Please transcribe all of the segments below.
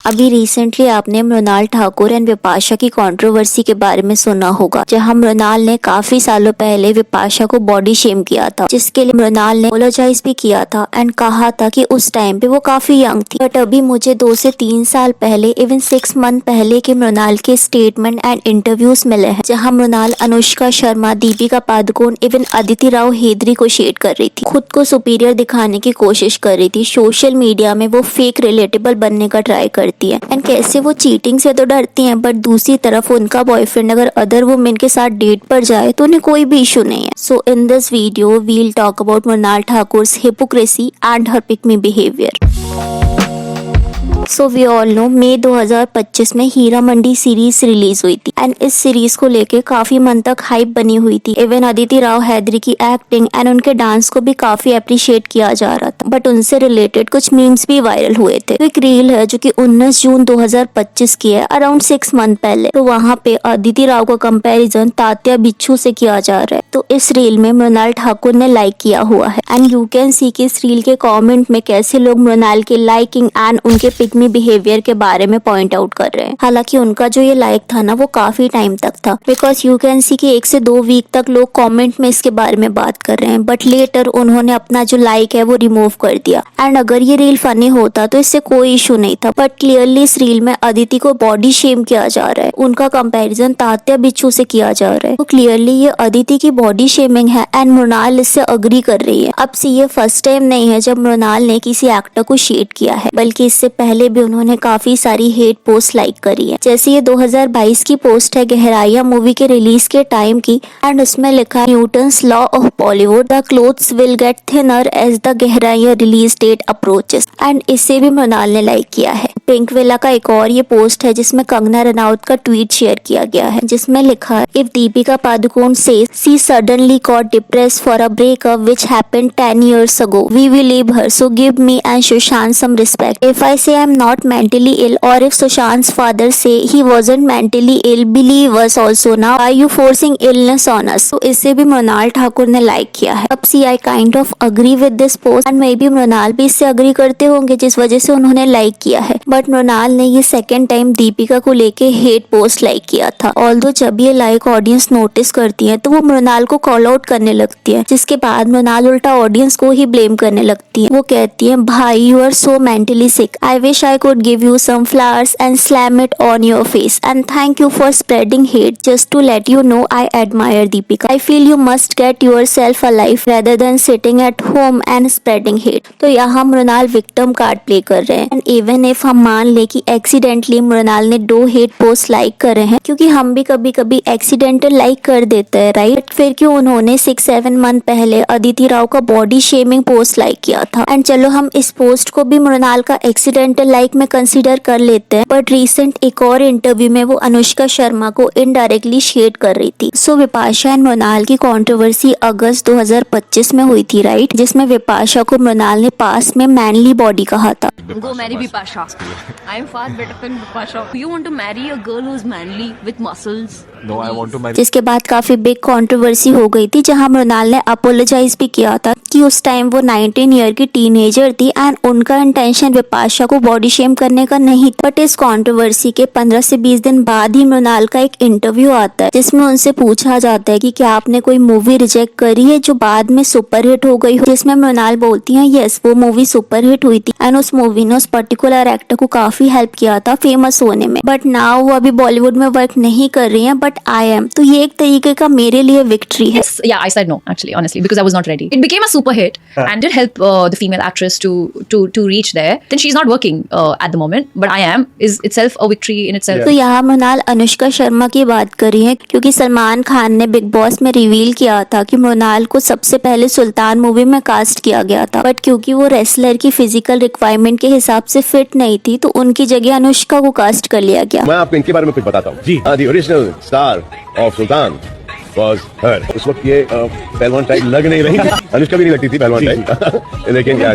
अभी रिसेंटली आपने मृणाल ठाकुर एंड विपाशा की कंट्रोवर्सी के बारे में सुना होगा, जहां मृणाल ने काफी सालों पहले विपाशा को बॉडी शेम किया था, जिसके लिए मृणाल ने अपोलोजाइज भी किया था एंड कहा था कि उस टाइम पे वो काफी यंग थी। बट अभी मुझे 2 से 3 साल पहले, इवन 6 मंथ पहले के मृणाल के स्टेटमेंट एंड इंटरव्यूज मिले हैं, जहाँ मृणाल अनुष्का शर्मा, दीपिका पादुकोण, इवन अदिति राव हेदरी को शेड कर रही थी, खुद को सुपीरियर दिखाने की कोशिश कर रही थी। सोशल मीडिया में वो फेक रिलेटेबल बनने का ट्राई करती है एंड कैसे वो चीटिंग से तो डरती हैं, बट दूसरी तरफ उनका बॉयफ्रेंड अगर अदर वुमेन के साथ डेट पर जाए तो उन्हें कोई भी इशू नहीं है। So in this video we'll talk about Mrunal Thakur's hypocrisy and her pick me behavior. So we all know May 2025 में हीरा मंडी सीरीज रिलीज हुई थी एंड इस सीरीज को लेके काफी मन तक हाइप बनी हुई थी। इवन अदिति राव हैदरी की एक्टिंग एंड उनके डांस को भी काफी अप्रिशिएट किया जा रहा था, बट उनसे रिलेटेड कुछ मीम्स भी वायरल हुए थे। तो एक रील है जो कि 19 जून 2025 की है, अराउंड 6 मंथ पहले। तो वहाँ पे अदिति राव का कंपेरिजन तात्या बिच्छू से किया जा रहा है। तो इस रील में मृणाल ठाकुर ने लाइक किया हुआ है एंड यू कैन सी कि इस रील के कॉमेंट में कैसे लोग मृणाल के लाइकिंग एंड उनके पिक मी बिहेवियर के बारे में पॉइंट आउट कर रहे हैं। हालांकि उनका जो ये लाइक था ना, वो काफी टाइम तक था, बिकॉज यू कैन सी कि 1 से 2 वीक तक लोग कमेंट में इसके बारे में बात कर रहे हैं, बट लेटर उन्होंने अपना जो लाइक है वो रिमूव कर दिया। एंड अगर ये रील फनी होता तो इससे कोई इशू नहीं था, बट क्लियरली इस रील में अदिति को बॉडी शेम किया जा रहा है, उनका कंपैरिजन तात्या बिच्छू से किया जा रहा है। तो क्लियरली ये अदिति की बॉडी शेमिंग है एंड मृणाल इससे अग्री कर रही है। अब सी ये फर्स्ट टाइम नहीं है जब मृणाल ने किसी एक्टर को शेड किया है, बल्कि इससे पहले भी उन्होंने काफी सारी हेट पोस्ट लाइक करी है। जैसे ये 2022 की पोस्ट है गहराइयां मूवी के रिलीज के टाइम की एंड उसमें लिखा है Newton's law of Bollywood, the clothes will get thinner as the Gehraiyaan release date approaches, and इसे भी मृणाल ने लाइक किया है। पिंक विला का एक और ये पोस्ट है जिसमें कंगना रनौत का ट्वीट शेयर किया गया है, जिसमें लिखा है if Deepika Padukone says she suddenly got depressed for a breakup which happened 10 years ago, we will leave her, so give me and Sushant some respect. If I say I'm not mentally ill, or if Sushant's father say he wasn't mentally ill, believe us also. Now are you forcing illness on us? तो इसे भी मृणाल ठाकुर ने like किया है। अब see I kind of agree with this post and maybe Mrunal भी इससे agree करते होंगे, जिस वजह से उन्होंने लाइक किया है। बट मृणाल ने ये सेकेंड टाइम दीपिका को लेके हेट पोस्ट लाइक किया था। ऑल्दो जब ये लाइक ऑडियंस नोटिस करती है तो वो मृणाल को कॉल आउट करने लगती है, जिसके बाद मृणाल उल्टा ऑडियंस को ही ब्लेम करने लगती है। वो कहती है भाई you are so mentally sick, I wish I could give you some flowers and slam it on your face and thank you for spreading hate just to let you know I admire Deepika. I feel you must get yourself a life rather than sitting at home and spreading hate. तो यहाँ Mrinal victim card play कर रहे हैं and even if हम मान ले कि accidentally Mrinal ने 2 हेट पोस्ट लाइक करे हैं, क्योंकि हम भी कभी कभी एक्सीडेंटल लाइक कर देते हैं, राइट? फिर क्यों उन्होंने 6-7 मंथ पहले अदिति राव का बॉडी शेमिंग पोस्ट लाइक किया था। एंड चलो हम इस पोस्ट को भी मृणाल का एक्सीडेंटल लाइक में कंसीडर कर लेते हैं, बट रिसेंट एक और इंटरव्यू में वो अनुष्का शर्मा को इनडायरेक्टली शेड कर रही थी। सो विपाशा एंड मृणाल की कंट्रोवर्सी अगस्त 2025 में हुई थी, राइट? जिसमें विपाशा को मृणाल ने पास में मैनली बॉडी कहा था। Go marry Vipasha. I am far better than Vipasha. You want to marry a girl who's manly with muscles? No, I want to marry. जिसके बाद काफी बिग कंट्रोवर्सी हो गई थी, जहां मृणाल ने अपोलोजाइज भी किया था कि उस टाइम वो 19 ईयर की टीनेजर थी एंड उनका इंटेंशन विपाशा को बॉडी शेम करने का नहीं। बट इस कंट्रोवर्सी के 15 से 20 दिन बाद ही मृणाल का एक इंटरव्यू आता है, जिसमें उनसे पूछा जाता है कि क्या आपने कोई मूवी रिजेक्ट करी है जो बाद में सुपरहिट हो गई हो, जिसमें मृणाल बोलती है यस, वो मूवी सुपरहिट हुई थी एंड उस मूवी ने उस पर्टिकुलर एक्टर को काफी हेल्प किया था फेमस होने में, बट नाउ वो अभी बॉलीवुड में वर्क नहीं कर रही है, बट आई एम। तो ये एक तरीके का मेरे लिए विक्ट्री है। Yeah, I said no actually, honestly, because I was not ready. It became a super hit and did help the female actress to reach there. Then she's not working at the moment, but I am is itself a victory in itself. तो यहाँ मृणाल अनुष्का शर्मा की बात करी है, क्योंकि सलमान खान ने big boss में reveal किया था कि मृणाल को सबसे पहले सुल्तान मूवी में कास्ट किया गया था, बट क्योंकि वो रेसलर की फिजिकल रिक्वायरमेंट के हिसाब से फिट नहीं थी तो उनकी जगह अनुष्का को कास्ट कर लिया गया। मैं आपको इनके बारे में कुछ बताता हूँ जी। The original star of Sultan was her. उस वक्त ये पहलवान टाइप लग नहीं रही थी, अनुष्का भी नहीं लगती थी पहलवान टाइप, लेकिन क्या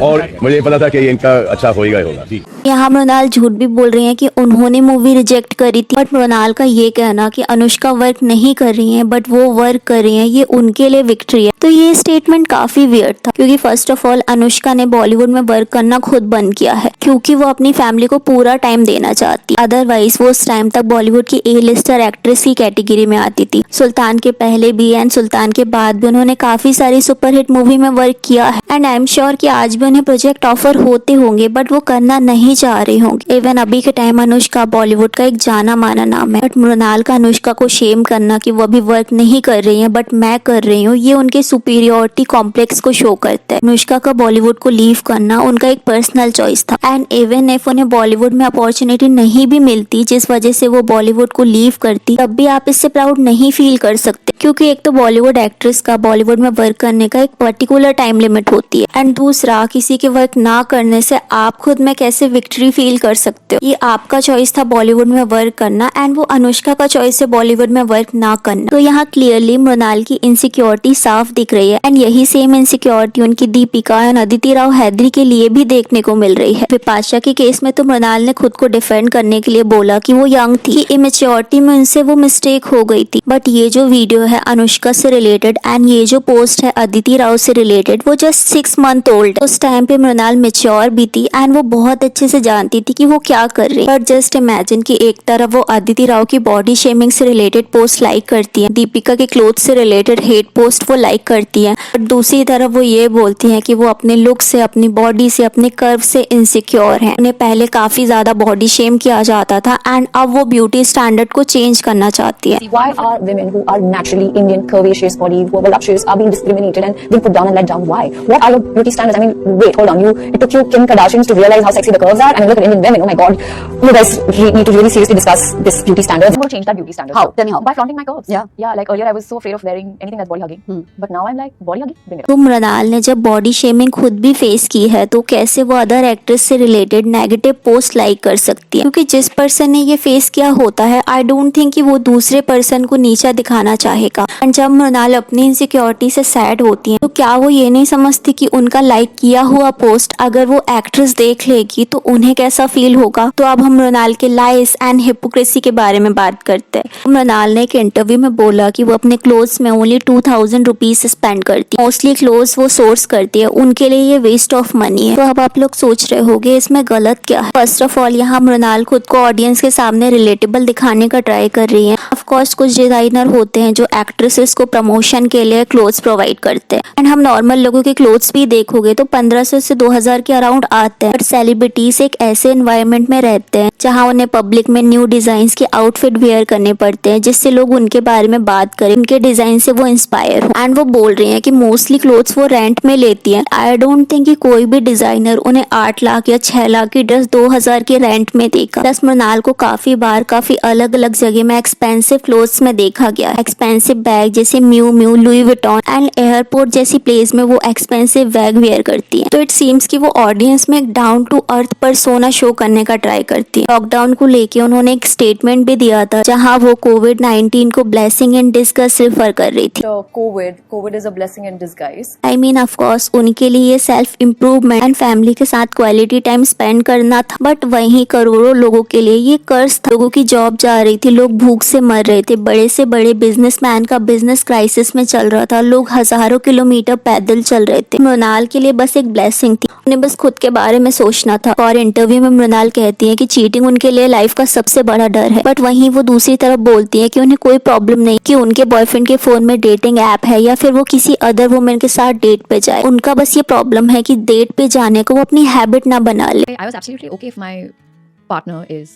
और मुझे पता था कि ये इनका अच्छा होगा ही होगा जी। यहाँ मृणाल झूठ भी बोल रही हैं कि उन्होंने मूवी रिजेक्ट करी थी, बट मृणाल का ये कहना कि अनुष्का वर्क नहीं कर रही हैं बट वो वर्क कर रही हैं, ये उनके लिए विक्ट्री है। तो ये स्टेटमेंट काफी वियर्ड था, क्योंकि फर्स्ट ऑफ ऑल अनुष्का ने बॉलीवुड में वर्क करना खुद बंद किया है, क्योंकि वो अपनी फैमिली को पूरा टाइम देना चाहती। अदरवाइज वो उस टाइम तक बॉलीवुड की ए लिस्टर एक्ट्रेस की कैटेगरी में आती थी। सुल्तान के पहले भी एंड सुल्तान के बाद भी उन्होंने काफी सारी सुपरहिट मूवी में वर्क किया है, एंड आई एम श्योर कि आज भी उन्हें प्रोजेक्ट ऑफर होते होंगे, बट वो करना नहीं चाह रहे होंगे। इवन अभी के टाइम अनुष्का बॉलीवुड का एक जाना माना नाम है, बट मृणाल का अनुष्का को शेम करना कि वो अभी वर्क नहीं कर रही है बट मैं कर रही हूँ, ये उनके सुपीरियोरिटी कॉम्प्लेक्स को शो करता है। अनुष्का का बॉलीवुड को लीव करना उनका एक पर्सनल चॉइस था, एंड इवन इफ उन्हें बॉलीवुड में अपॉर्चुनिटी नहीं भी मिलती जिस वजह से वो बॉलीवुड को लीव करती, तब भी आप इससे प्राउड नहीं फील कर सकते, क्योंकि एक तो बॉलीवुड एक्ट्रेस का बॉलीवुड में वर्क करने का एक पर्टिकुलर टाइम लिमिट होती है, एंड दूसरा किसी के वर्क ना करने से आप खुद में कैसे विक्ट्री फील कर सकते हो। ये आपका चॉइस था बॉलीवुड में वर्क करना, एंड वो अनुष्का का चॉइस है बॉलीवुड में वर्क ना करना। तो यहाँ क्लियरली मृणाल की इनसिक्योरिटी साफ दिख रही है, एंड यही सेम इनसिक्योरिटी उनकी दीपिका और अदिति राव हैदरी के लिए भी देखने को मिल रही है। विपाशा के केस में तो मृणाल ने खुद को डिफेंड करने के लिए बोला कि वो यंग थी, इमेच्योरिटी में उनसे वो मिस्टेक हो गई थी, बट ये जो वीडियो है अनुष्का से रिलेटेड एंड ये जो पोस्ट है अदिति राव से रिलेटेड, वो जस्ट 6 मंथ ओल्ड। उस टाइम पे मृणाल मेच्योर भी थी एंड वो बहुत अच्छे से जानती थी कि वो क्या कर रही है। पर जस्ट इमेजिन कि एक तरफ वो अदिति राव की बॉडी शेमिंग से रिलेटेड पोस्ट लाइक करती है, दीपिका के क्लोथ से रिलेटेड हेट पोस्ट वो लाइक करती है, बट दूसरी तरफ वो ये बोलती है कि वो अपने लुक से, अपनी बॉडी से, अपने कर्व से इनसिक्योर है। उन्हें पहले काफी ज्यादा बॉडी शेम किया जाता था एंड अब वो ब्यूटी स्टैंडर्ड को चेंज करना चाहती है। Why are women who are naturally Indian, curvaceous bodies, who are voluptuous, are being discriminated and being put down and let down? Why? What are your beauty standards? I mean, wait, hold on. It took you Kim Kardashians to realize how sexy the curves are. I mean, look at Indian women. Oh my God, you guys need to really seriously discuss this beauty standards. I'm going to change that beauty standard. How? Tell me how. By flaunting my curves. Yeah. Like earlier, I was so afraid of wearing anything that's body hugging. But now I'm like, body hugging, bring it. तो मृणाल ने जब body shaming खुद भी face की है, तो कैसे वो अदर एक्ट्रेस से रिलेटेड नेगेटिव पोस्ट लाइक कर सकती है? क्योंकि जिस पर्सन ने ये फेस किया होता है, आई डोंट थिंक कि वो दूसरे पर्सन को नीचा दिखाना चाहेगा। एंड जब मृणाल अपनी इनसिक्योरिटी से सैड होती है, तो क्या वो ये नहीं समझती कि उनका लाइक किया हुआ पोस्ट अगर वो एक्ट्रेस देख लेगी तो उन्हें कैसा फील होगा? तो अब हम मृणाल के लाइस एंड हिपोक्रेसी के बारे में बात करते हैं। मृणाल ने एक इंटरव्यू में बोला कि वो अपने क्लोथ्स में ओनली 2000 रुपीज स्पेंड करती है, मोस्टली क्लोथ्स वो सोर्स करती है, उनके लिए ये वेस्ट ऑफ मनी है। तो अब आप लोग सोच रहे होंगे इसमें गलत क्या है? फर्स्ट ऑफ ऑल यहाँ मृणाल खुद को ऑडियंस के सामने रिलेटेबल दिखाने का ट्राई कर रही है। ऑफ कोर्स कुछ डिजाइनर होते हैं जो एक्ट्रेसेस को प्रमोशन के लिए क्लोथ्स प्रोवाइड करते हैं, एंड हम नॉर्मल लोगों के क्लोथ्स भी देखोगे तो 1500 से 2000 के अराउंड आते हैं। बट सेलिब्रिटीज एक ऐसे एनवायरनमेंट में रहते हैं जहाँ उन्हें पब्लिक में न्यू डिजाइन के आउटफिट वेयर करने पड़ते हैं, जिससे लोग उनके बारे में बात करें, उनके डिजाइन से वो इंस्पायर हो। एंड वो बोल रही है कि मोस्टली क्लोथ्स वो रेंट में लेती है। आई डोंट थिंक कि कोई भी डिजाइनर उन्हें 8 लाख या 6 लाख की ड्रेस 2000 के रेंट में देगा। प्लस मृणाल को काफी बार काफी अलग अलग जगह में एक्सपेंसिव क्लोथ्स में देखा गया। एक्सपेंसिव बैग जैसे mu mu, Louis Vuitton and airport जैसी प्लेस में वो एक्सपेंसिव बैग वेयर करती है। तो इट सीम्स कि वो ऑडियंस में एक down to earth persona show करने का ट्राई करती है। लॉकडाउन को लेके उन्होंने एक स्टेटमेंट भी दिया था जहाँ वो कोविड-19 को ब्लेसिंग इन डिस्गाइज रेफर कर रही थी। COVID is a blessing in disguise. I mean of course उनके लिए सेल्फ इम्प्रूवमेंट एंड फैमिली के साथ क्वालिटी टाइम स्पेंड करना था, बट वहीं करोड़ों लोगों के लिए ये कर्ज था। लोगों की जॉब जा रही थी, लोग भूख से मर रहे थे, बड़े से बड़े बिजनेसमैन का बिजनेस क्राइसिस में चल रहा था, लोग हजारों किलोमीटर पैदल चल रहे थे। मृणाल के लिए बस एक ब्लेसिंग थी, उन्हें बस खुद के बारे में सोचना था। और इंटरव्यू में मृणाल कहती है कि चीटिंग उनके लिए लाइफ का सबसे बड़ा डर है, बट वहीं वो दूसरी तरफ बोलती है कि उन्हें कोई प्रॉब्लम नहीं कि उनके बॉयफ्रेंड के फोन में डेटिंग ऐप है या फिर वो किसी अदर वुमेन के साथ डेट पे जाए। उनका बस ये प्रॉब्लम है कि डेट पे जाने को वो अपनी हैबिट ना बना ले। I was absolutely okay if my partner is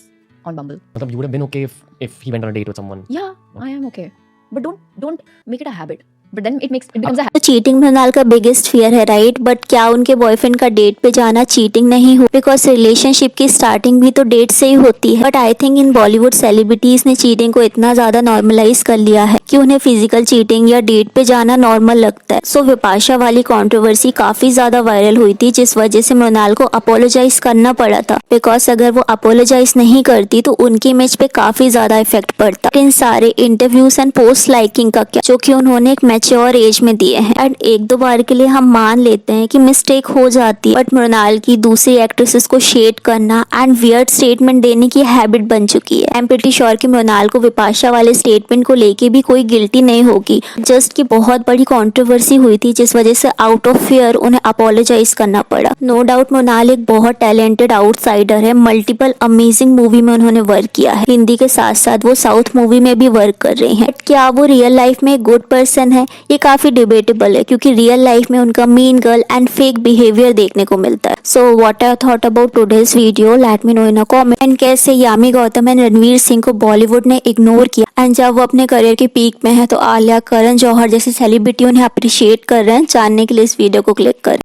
on Bumble. मतलब you would have been okay if he went on a date with someone. Yeah, I am okay. But don't make it a habit. But then it becomes a habit. तो cheating Mrinal का biggest fear है, right? But क्या उनके boyfriend का date पे जाना cheating नहीं हो? बिकॉज रिलेशनशिप की स्टार्टिंग भी तो डेट से ही होती है। But I think in Bollywood celebrities ने चीटिंग को इतना ज्यादा नॉर्मलाइज कर लिया है कि उन्हें फिजिकल चीटिंग या डेट पे जाना नॉर्मल लगता है। सो विपाशा वाली कंट्रोवर्सी काफी ज्यादा वायरल हुई थी, जिस वजह से मृणाल को अपोलोजाइज करना पड़ा था। बिकॉज अगर वो अपोलोजाइज नहीं करती तो उनकी इमेज पे काफी ज्यादा इफेक्ट पड़ता। इन सारे इंटरव्यूज एंड पोस्ट लाइकिंग का क्या, जो कि उन्होंने एक मैच्योर एज में दिए हैं एंड एक दो बार के लिए हम मान लेते हैं कि मिस्टेक हो जाती है, बट मृणाल की दूसरी एक्ट्रेसेस को शेड करना एंड वियर्ड स्टेटमेंट देने की हैबिट बन चुकी है। आई एम प्रीटी श्योर कि मृणाल को विपाशा वाले स्टेटमेंट को लेके भी कोई गिल्टी नहीं होगी, जस्ट कि बहुत बड़ी कंट्रोवर्सी हुई थी जिस वजह से आउट ऑफ फियर उन्हें अपोलोजाइज करना पड़ा। नो डाउट मृणाल एक बहुत टैलेंटेड आउटसाइडर है, मल्टीपल अमेजिंग मूवी में उन्होंने वर्क किया है, हिंदी के साथ साथ वो साउथ मूवी में भी वर्क कर रही हैं। क्या वो रियल लाइफ में गुड पर्सन है, ये काफी डिबेटेबल है क्योंकि रियल लाइफ में उनका mean girl and fake behaviour देखने को मिलता है। So what I thought about today's video, let me know in a comment. And कैसे यामी गौतम एंड रणवीर सिंह को बॉलीवुड ने इग्नोर किया एंड जब वो अपने करियर के पीक में है तो आलिया, करण जौहर जैसी सेलिब्रिटी उन्हें अप्रिशिएट कर रहे हैं। जानने के लिए इस वीडियो को क्लिक करें।